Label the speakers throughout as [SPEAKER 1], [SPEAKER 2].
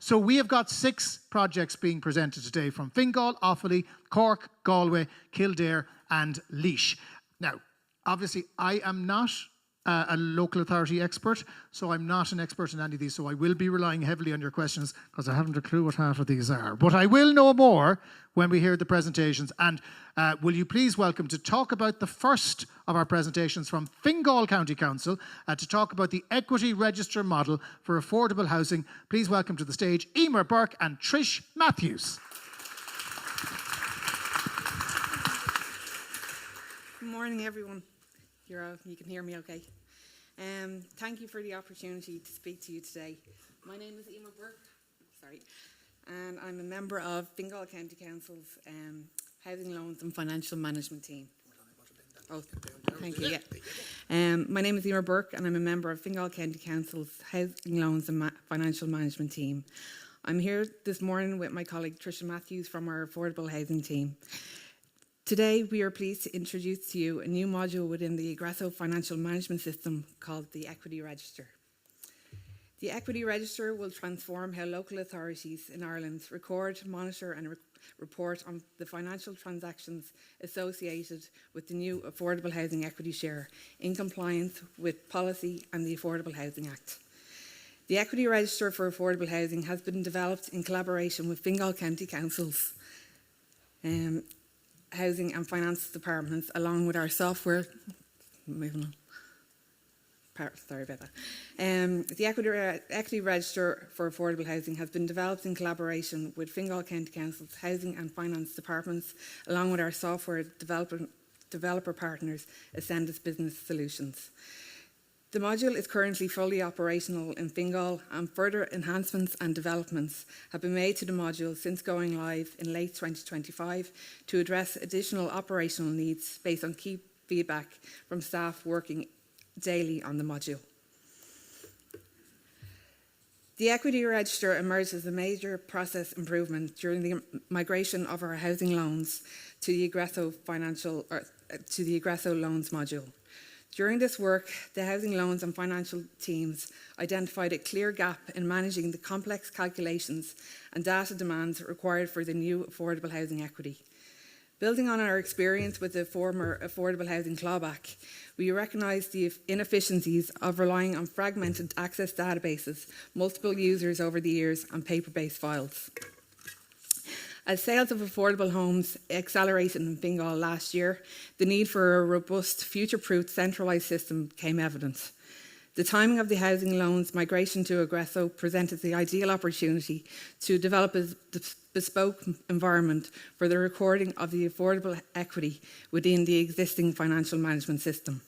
[SPEAKER 1] So we have got 6 projects being presented today from Fingal, Offaly, Cork, Galway, Kildare and Laois. Now, obviously, I am not a local authority expert, so I'm not an expert in any of these, so I will be relying heavily on your questions because I haven't a clue what half of these are. But I will know more when we hear the presentations. And will you please welcome to talk about the first of our presentations from Fingal County Council to talk about the equity register model for affordable housing. Please welcome to the stage Emer Burke and Trish Matthews.
[SPEAKER 2] Good morning, everyone. You can hear me okay. Thank you for the opportunity to speak to you today. My name is Emer Burke, and I'm a member of Fingal County Council's Housing Loans and Financial Management team. Oh, thank you. Yeah. My name is Emer Burke, and I'm a member of Fingal County Council's Housing Loans and Financial Management team. I'm here this morning with my colleague Trish Matthews from our Affordable Housing team. Today, we are pleased to introduce to you a new module within the Aggresso financial management system called the Equity Register. The Equity Register will transform how local authorities in Ireland record, monitor and report on the financial transactions associated with the new Affordable Housing Equity Share in compliance with policy and the Affordable Housing Act. The Equity Register for Affordable Housing has been developed in collaboration with Fingal County Council's Housing and Finance departments, along with our software. Moving on. Sorry about that. The Equity Register for Affordable Housing has been developed in collaboration with Fingal County Council's Housing and Finance departments, along with our software developer partners, Ascendus Business Solutions. The module is currently fully operational in Fingal, and further enhancements and developments have been made to the module since going live in late 2025 to address additional operational needs based on key feedback from staff working daily on the module. The Equity Register emerged as a major process improvement during the migration of our housing loans to the Aggresso loans module. During this work, the Housing Loans and Financial teams identified a clear gap in managing the complex calculations and data demands required for the new affordable housing equity. Building on our experience with the former affordable housing clawback, we recognised the inefficiencies of relying on fragmented access databases, multiple users over the years, and paper-based files. As sales of affordable homes accelerated in Fingal last year, the need for a robust, future-proof, centralised system became evident. The timing of the housing loans migration to Aggresso presented the ideal opportunity to develop a bespoke environment for the recording of the affordable equity within the existing financial management system.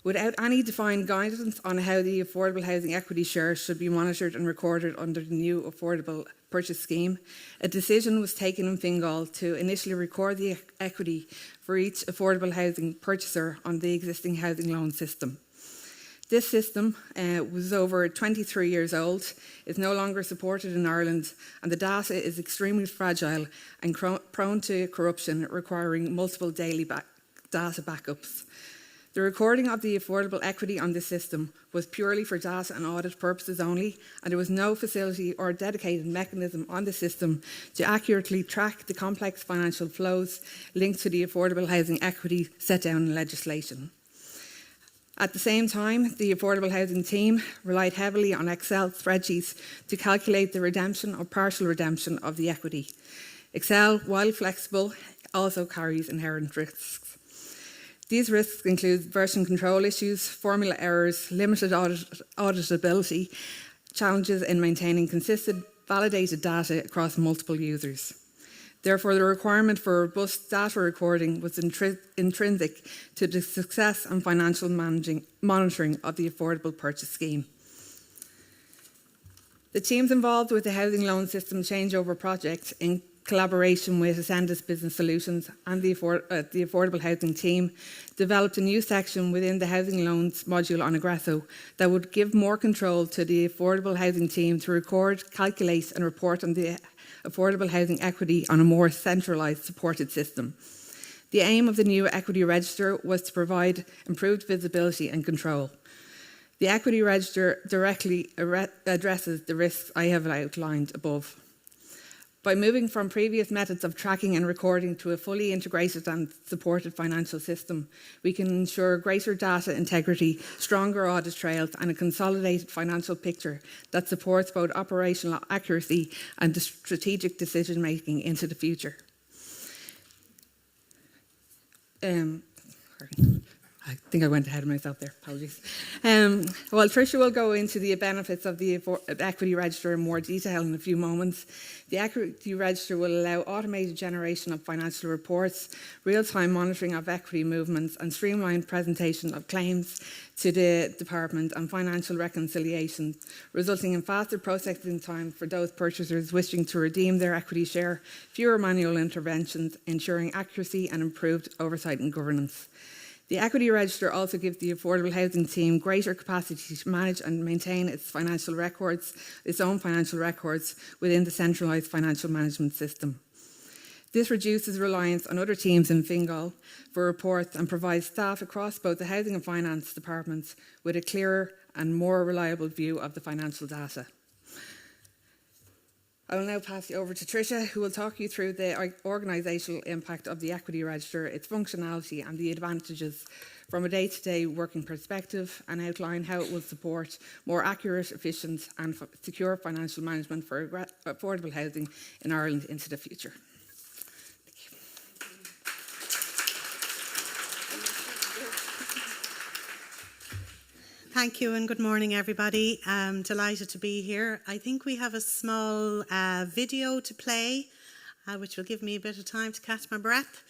[SPEAKER 2] Without any defined guidance on how the affordable housing equity share should be monitored and recorded under the new affordable purchase scheme, a decision was taken in Fingal to initially record the equity for each affordable housing purchaser on the existing housing loan system. This system was over 23 years old, is no longer supported in Ireland, and the data is extremely fragile and prone to corruption, requiring multiple daily data backups. The recording of the affordable equity on this system was purely for data and audit purposes only, and there was no facility or dedicated mechanism on the system to accurately track the complex financial flows linked to the affordable housing equity set down in legislation. At the same time, the affordable housing team relied heavily on Excel spreadsheets to calculate the redemption or partial redemption of the equity. Excel, while flexible, also carries inherent risks. These risks include version control issues, formula errors, limited auditability, challenges in maintaining consistent, validated data across multiple users. Therefore, the requirement for robust data recording was intrinsic to the success and financial monitoring of the affordable purchase scheme. The teams involved with the Housing Loan System Changeover project, in collaboration with Ascendus Business Solutions and the Affordable Housing team, developed a new section within the Housing Loans module on Aggresso that would give more control to the Affordable Housing team to record, calculate and report on the affordable housing equity on a more centralised supported system. The aim of the new Equity Register was to provide improved visibility and control. The Equity Register directly addresses the risks I have outlined above. By moving from previous methods of tracking and recording to a fully integrated and supported financial system, we can ensure greater data integrity, stronger audit trails, and a consolidated financial picture that supports both operational accuracy and strategic decision-making into the future. I think I went ahead of myself there, apologies. Well, Tricia will go into the benefits of the Equity Register in more detail in a few moments. The Equity Register will allow automated generation of financial reports, real-time monitoring of equity movements, and streamlined presentation of claims to the department and financial reconciliation, resulting in faster processing time for those purchasers wishing to redeem their equity share, fewer manual interventions, ensuring accuracy and improved oversight and governance. The Equity Register also gives the affordable housing team greater capacity to manage and maintain its own financial records within the centralised financial management system. This reduces reliance on other teams in Fingal for reports and provides staff across both the housing and finance departments with a clearer and more reliable view of the financial data. I will now pass you over to Tricia, who will talk you through the organisational impact of the Equity Register, its functionality and the advantages from a day-to-day working perspective, and outline how it will support more accurate, efficient and secure financial management for affordable housing in Ireland into the future.
[SPEAKER 3] Thank you and good morning, everybody. I'm delighted to be here. I think we have a small video to play, which will give me a bit of time to catch my breath.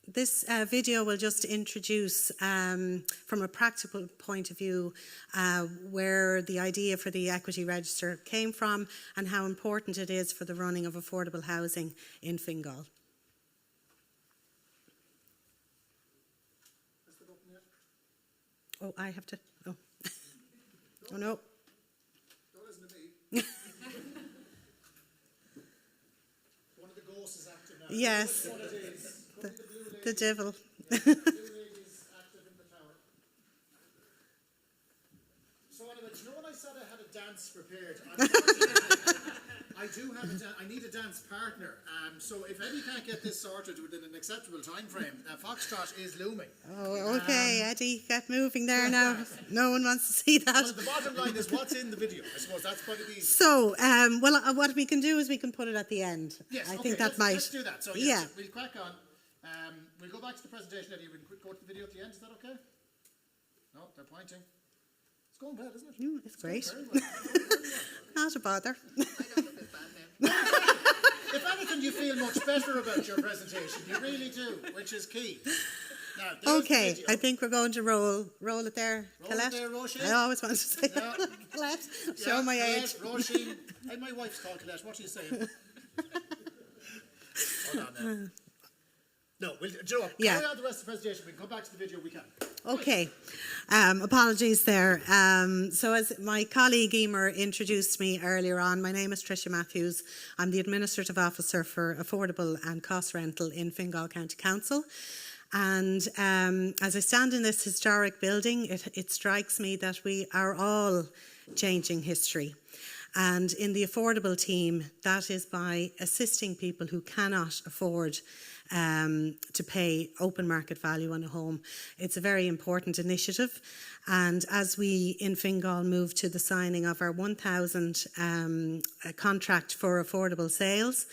[SPEAKER 3] This video will just introduce, from a practical point of view, where the idea for the Equity Register came from and how important it is for the running of affordable housing in Fingal. Oh, I have to. Oh, oh no.
[SPEAKER 1] Don't listen to me. One of the ghosts is active now.
[SPEAKER 3] Yes. The devil.
[SPEAKER 1] Yeah, the blue lady is active in the tower. So anyway, do you know when I said I had a dance prepared? I do have I need a dance partner. So if Eddie can't get this sorted within an acceptable time frame, Foxtrot is looming.
[SPEAKER 3] Oh, okay, Eddie, get moving there now. No one wants to see that.
[SPEAKER 1] Well, the bottom line is what's in the video. I suppose that's probably the easiest.
[SPEAKER 3] So, what we can do is we can put it at the end.
[SPEAKER 1] Yes,
[SPEAKER 3] I
[SPEAKER 1] okay,
[SPEAKER 3] think that might.
[SPEAKER 1] Let's do that. So
[SPEAKER 3] yeah,
[SPEAKER 1] we'll crack on. We'll go back to the presentation, Eddie. We can go to the video at the end. Is that okay? No, they're pointing. It's going well, isn't it?
[SPEAKER 3] It's great.
[SPEAKER 1] Very well.
[SPEAKER 3] Not a bother.
[SPEAKER 1] If anything, you feel much better about your presentation. You really do, which is key. Now,
[SPEAKER 3] okay, I think we're going to roll it there.
[SPEAKER 1] Roll it there, Roisin.
[SPEAKER 3] I always wanted to say that. Colette, show my age.
[SPEAKER 1] Roisin. Hey, my wife's called Colette. What are you saying? Hold on now. No, we'll do it. Carry on the rest of the presentation. We can come back to the video. We can.
[SPEAKER 3] Okay. Apologies there. So as my colleague Emer introduced me earlier on, my name is Tricia Matthews. I'm the Administrative Officer for Affordable and Cost Rental in Fingal County Council. And as I stand in this historic building, it strikes me that we are all changing history. And in the affordable team, that is by assisting people who cannot afford to pay open market value on a home. It's a very important initiative. And as we in Fingal move to the signing of our 1,000 contract for affordable sales,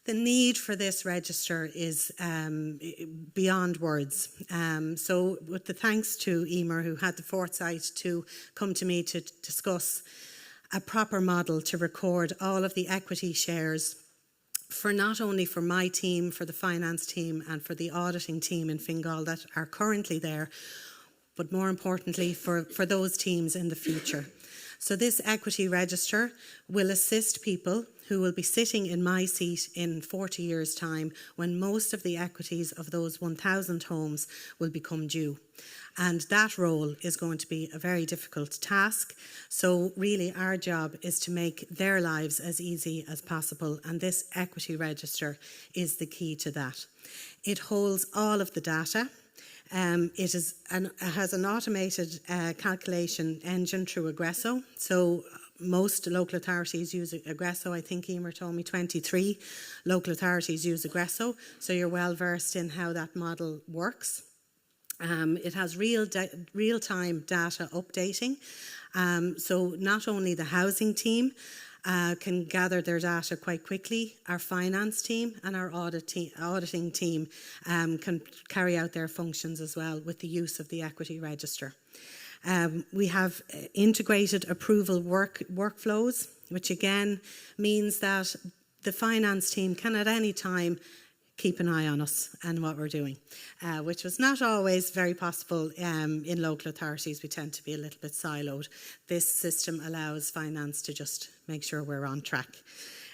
[SPEAKER 3] the need for this register is beyond words. So with the thanks to Emer, who had the foresight to come to me to discuss a proper model to record all of the equity shares for not only for my team, for the finance team and for the auditing team in Fingal that are currently there, but more importantly for those teams in the future. So this equity register will assist people who will be sitting in my seat in 40 years' time when most of the equities of those 1,000 homes will become due. And that role is going to be a very difficult task. So really our job is to make their lives as easy as possible. And this equity register is the key to that. It holds all of the data. It has an automated calculation engine through Aggresso. So most local authorities use Aggresso. I think Emer told me 23 local authorities use Aggresso. So you're well versed in how that model works. It has real-time data updating. So not only the housing team can gather their data quite quickly, our finance team and our auditing team can carry out their functions as well with the use of the equity register. We have integrated approval workflows, which again means that the finance team can at any time keep an eye on us and what we're doing, which was not always very possible in local authorities. We tend to be a little bit siloed. This system allows finance to just make sure we're on track.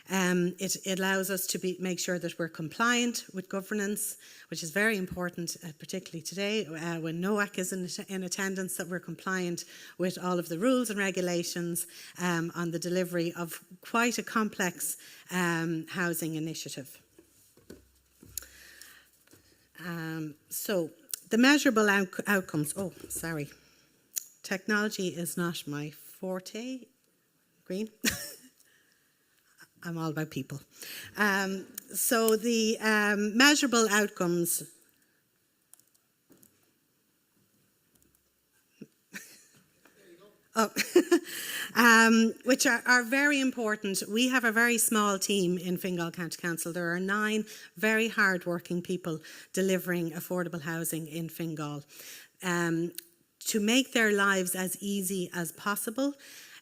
[SPEAKER 3] It allows us to make sure that we're compliant with governance, which is very important, particularly today when NOAC is in attendance, that we're compliant with all of the rules and regulations on the delivery of quite a complex housing initiative. So the measurable outcomes. Oh, sorry. Technology is not my forte. Green. I'm all about people. So the measurable outcomes. Which are very important. We have a very small team in Fingal County Council. There are 9 very hard-working people delivering affordable housing in Fingal. To make their lives as easy as possible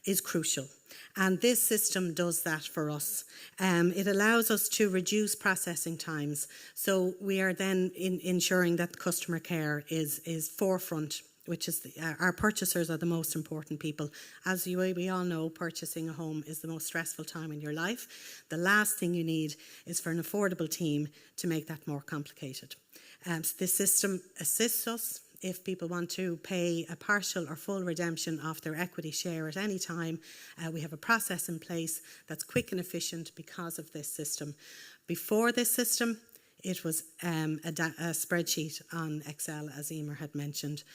[SPEAKER 3] is crucial. And this system does that for us. It allows us to reduce processing times. So we are then ensuring that customer care is forefront, which is our purchasers are the most important people. As we all know, purchasing a home is the most stressful time in your life. The last thing you need is for an affordable team to make that more complicated. So this system assists us. If people want to pay a partial or full redemption of their equity share at any time, we have a process in place that's quick and efficient because of this system. Before this system, it was a spreadsheet on Excel, as Emer had mentioned,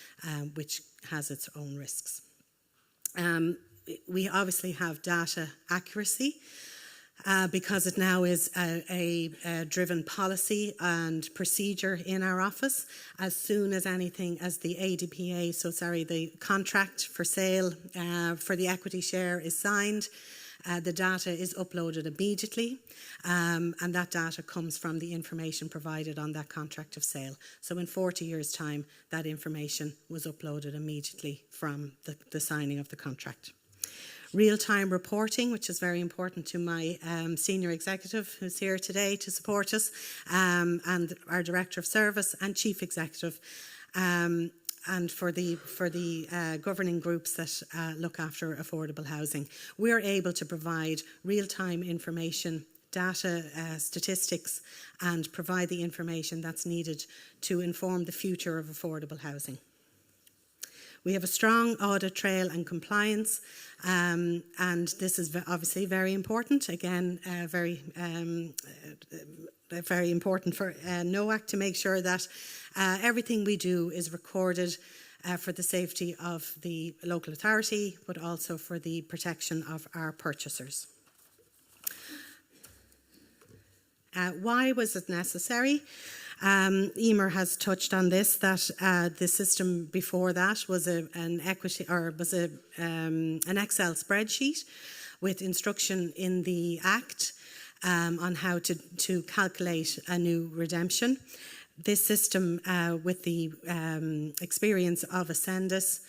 [SPEAKER 3] which has its own risks. We obviously have data accuracy because it now is a driven policy and procedure in our office. As soon as anything, as the ADPA, the contract for sale for the equity share is signed, the data is uploaded immediately, and that data comes from the information provided on that contract of sale. So in 40 years' time, that information was uploaded immediately from the signing of the contract. Real-time reporting, which is very important to my senior executive who's here today to support us, and our Director of Service and Chief Executive, and for the governing groups that look after affordable housing. We're able to provide real-time information, data, statistics, and provide the information that's needed to inform the future of affordable housing. We have a strong audit trail and compliance, and this is obviously very important. Again, very important for NOAC to make sure that everything we do is recorded for the safety of the local authority, but also for the protection of our purchasers. Why was it necessary? Emer has touched on this, that the system before that was an Excel spreadsheet with instruction in the Act on how to calculate a new redemption. This system, with the experience of Ascendus,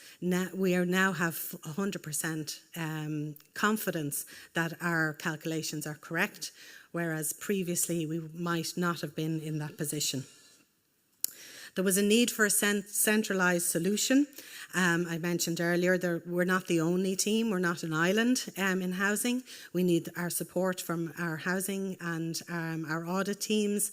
[SPEAKER 3] we now have 100% confidence that our calculations are correct, whereas previously we might not have been in that position. There was a need for a centralised solution. I mentioned earlier, we're not the only team, we're not an island in housing. We need our support from our housing and our audit teams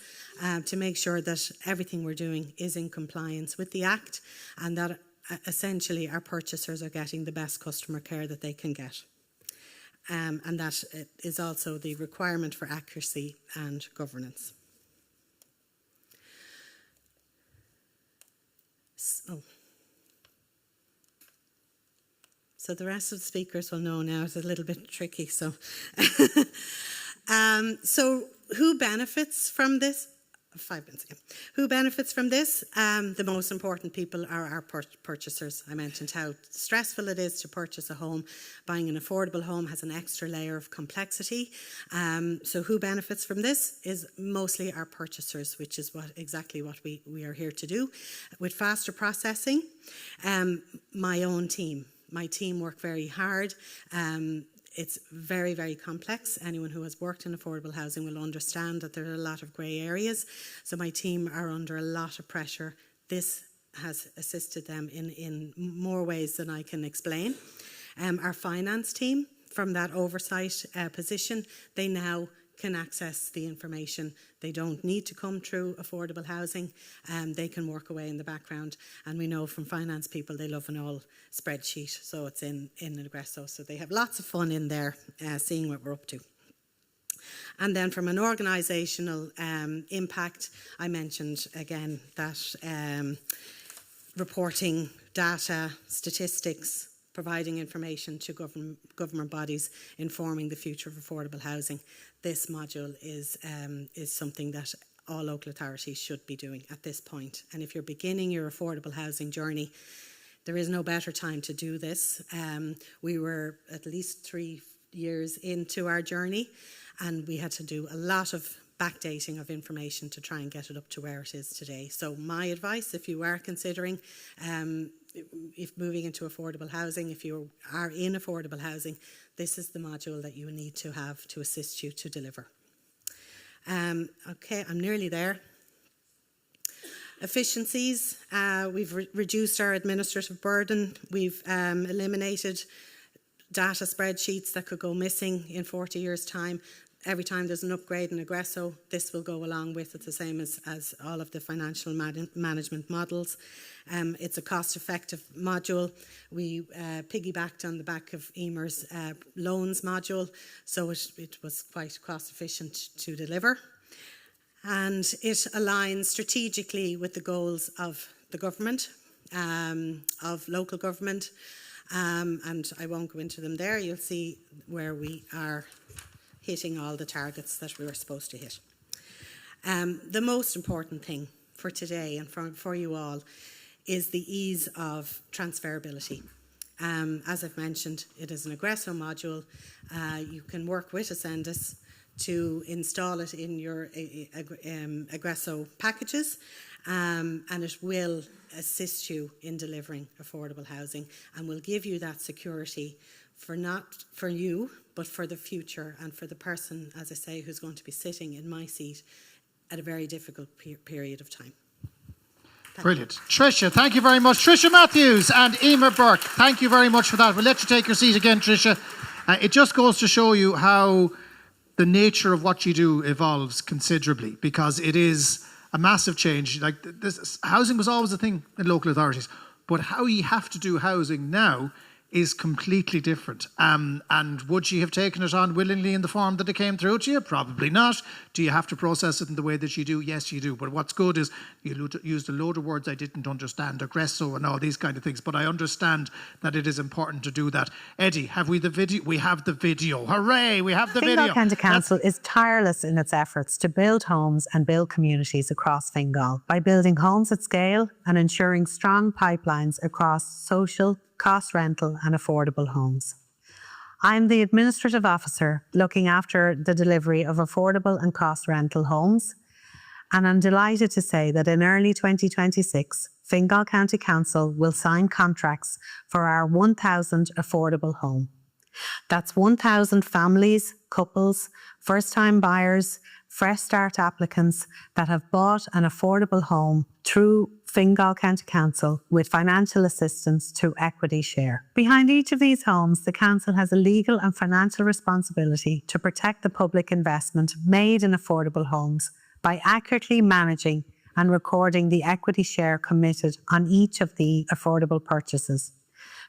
[SPEAKER 3] to make sure that everything we're doing is in compliance with the Act, and that essentially our purchasers are getting the best customer care that they can get. And that is also the requirement for accuracy and governance. So the rest of the speakers will know now. It's a little bit tricky. So, so who benefits from this? 5 minutes ago. Who benefits from this? The most important people are our purchasers. I mentioned how stressful it is to purchase a home. Buying an affordable home has an extra layer of complexity. So who benefits from this is mostly our purchasers, which is exactly what we are here to do. With faster processing, my team work very hard. It's very, very complex. Anyone who has worked in affordable housing will understand that there are a lot of grey areas. So my team are under a lot of pressure. This has assisted them in more ways than I can explain. Our finance team, from that oversight position, they now can access the information. They don't need to come through affordable housing. They can work away in the background. And we know from finance people, they love an old spreadsheet. So it's in Aggresso. So they have lots of fun in there, seeing what we're up to. And then from an organisational impact, I mentioned again that reporting data, statistics, providing information to government bodies, informing the future of affordable housing. This module is something that all local authorities should be doing at this point. And if you're beginning your affordable housing journey, there is no better time to do this. We were at least 3 years into our journey, and we had to do a lot of backdating of information to try and get it up to where it is today. So my advice, if you are considering if moving into affordable housing, if you are in affordable housing, this is the module that you need to have to assist you to deliver. Okay, I'm nearly there. Efficiencies, we've reduced our administrative burden. We've eliminated data spreadsheets that could go missing in 40 years' time. Every time there's an upgrade in Aggresso, this will go along with it, the same as all of the financial management models. It's a cost-effective module. We piggybacked on the back of Emer's loans module, so it was quite cost-efficient to deliver. And it aligns strategically with the goals of the government, of local government, and I won't go into them there. You'll see where we are hitting all the targets that we were supposed to hit. The most important thing for today and for you all is the ease of transferability. As I've mentioned, it is an Aggresso module. You can work with Ascendus to install it in your Aggresso packages, and it will assist you in delivering affordable housing and will give you that security not for you, but for the future and for the person, as I say, who's going to be sitting in my seat at a very difficult period of time.
[SPEAKER 1] Brilliant. Tricia, thank you very much. Tricia Matthews and Emer Burke, thank you very much for that. We'll let you take your seat again, Tricia. It just goes to show you how the nature of what you do evolves considerably, because it is a massive change. Like this, housing was always a thing in local authorities, but how you have to do housing now is completely different. And would she have taken it on willingly in the form that it came through to you? Probably not. Do you have to process it in the way that you do? Yes, you do. But what's good is you used a load of words I didn't understand, Aggresso and all these kind of things, but I understand that it is important to do that. Eddie, have we the video? We have the video. Hooray, we have the video.
[SPEAKER 4] Fingal County Council is tireless in its efforts to build homes and build communities across Fingal by building homes at scale and ensuring strong pipelines across social, cost rental and affordable homes. I'm the Administrative Officer looking after the delivery of affordable and cost rental homes, and I'm delighted to say that in early 2026, Fingal County Council will sign contracts for our 1,000th affordable home. That's 1,000 families, couples, first-time buyers, fresh start applicants that have bought an affordable home through Fingal County Council with financial assistance through equity share. Behind each of these homes, the Council has a legal and financial responsibility to protect the public investment made in affordable homes by accurately managing and recording the equity share committed on each of the affordable purchases,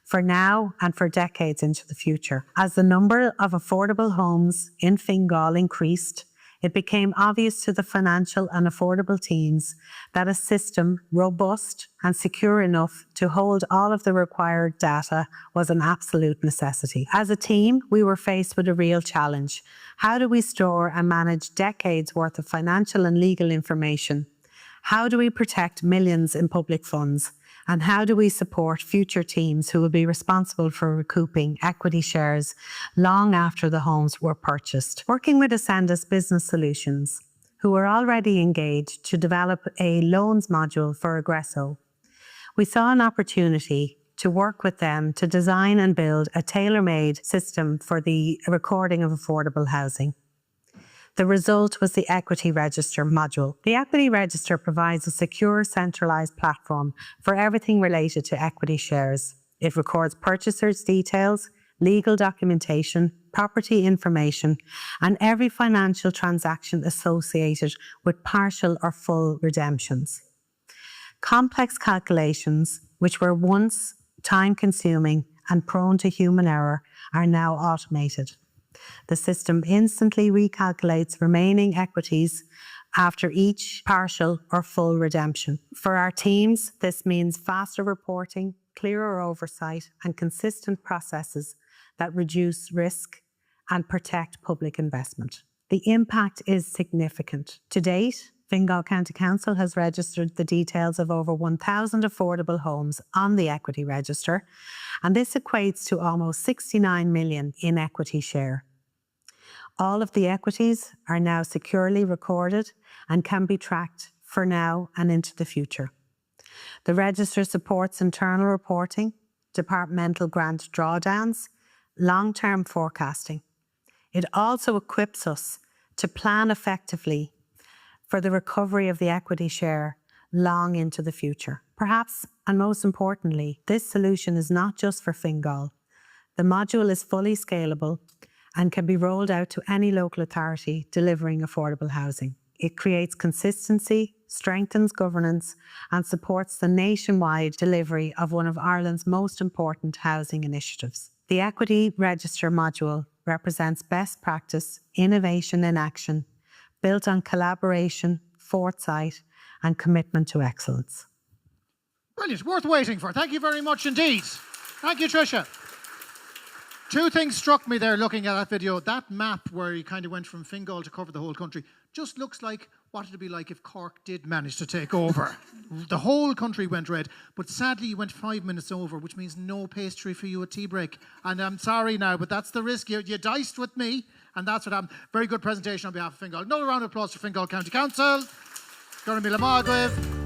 [SPEAKER 4] for now and for decades into the future. As the number of affordable homes in Fingal increased, it became obvious to the financial and affordable teams that a system robust and secure enough to hold all of the required data was an absolute necessity. As a team, we were faced with a real challenge. How do we store and manage decades worth of financial and legal information? How do we protect millions in public funds? And how do we support future teams who will be responsible for recouping equity shares long after the homes were purchased? Working with Ascendus Business Solutions, who were already engaged to develop a loans module for Aggresso, we saw an opportunity to work with them to design and build a tailor-made system for the recording of affordable housing. The result was the Equity Register module. The Equity Register provides a secure, centralised platform for everything related to equity shares. It records purchasers' details, legal documentation, property information, and every financial transaction associated with partial or full redemptions. Complex calculations, which were once time-consuming and prone to human error, are now automated. The system instantly recalculates remaining equities after each partial or full redemption. For our teams, this means faster reporting, clearer oversight, and consistent processes that reduce risk and protect public investment. The impact is significant. To date, Fingal County Council has registered the details of over 1,000 affordable homes on the Equity Register, and this equates to almost 69 million in equity share. All of the equities are now securely recorded and can be tracked for now and into the future. The register supports internal reporting, departmental grant drawdowns, long-term forecasting. It also equips us to plan effectively for the recovery of the equity share long into the future. Perhaps, and most importantly, this solution is not just for Fingal. The module is fully scalable and can be rolled out to any local authority delivering affordable housing. It creates consistency, strengthens governance, and supports the nationwide delivery of one of Ireland's most important housing initiatives. The Equity Register module represents best practice, innovation in action, built on collaboration, foresight, and commitment to excellence.
[SPEAKER 1] Brilliant, worth waiting for. Thank you very much indeed. Thank you, Tricia. Two things struck me there looking at that video. That map where he kind of went from Fingal to cover the whole country just looks like what it'd be like if Cork did manage to take over. The whole country went red, but sadly you went 5 minutes over, which means no pastry for you at tea break. And I'm sorry now, but that's the risk. You diced with me, and that's what happened. Very good presentation on behalf of Fingal. Another round of applause for Fingal County Council. Gonna be Lamagriv.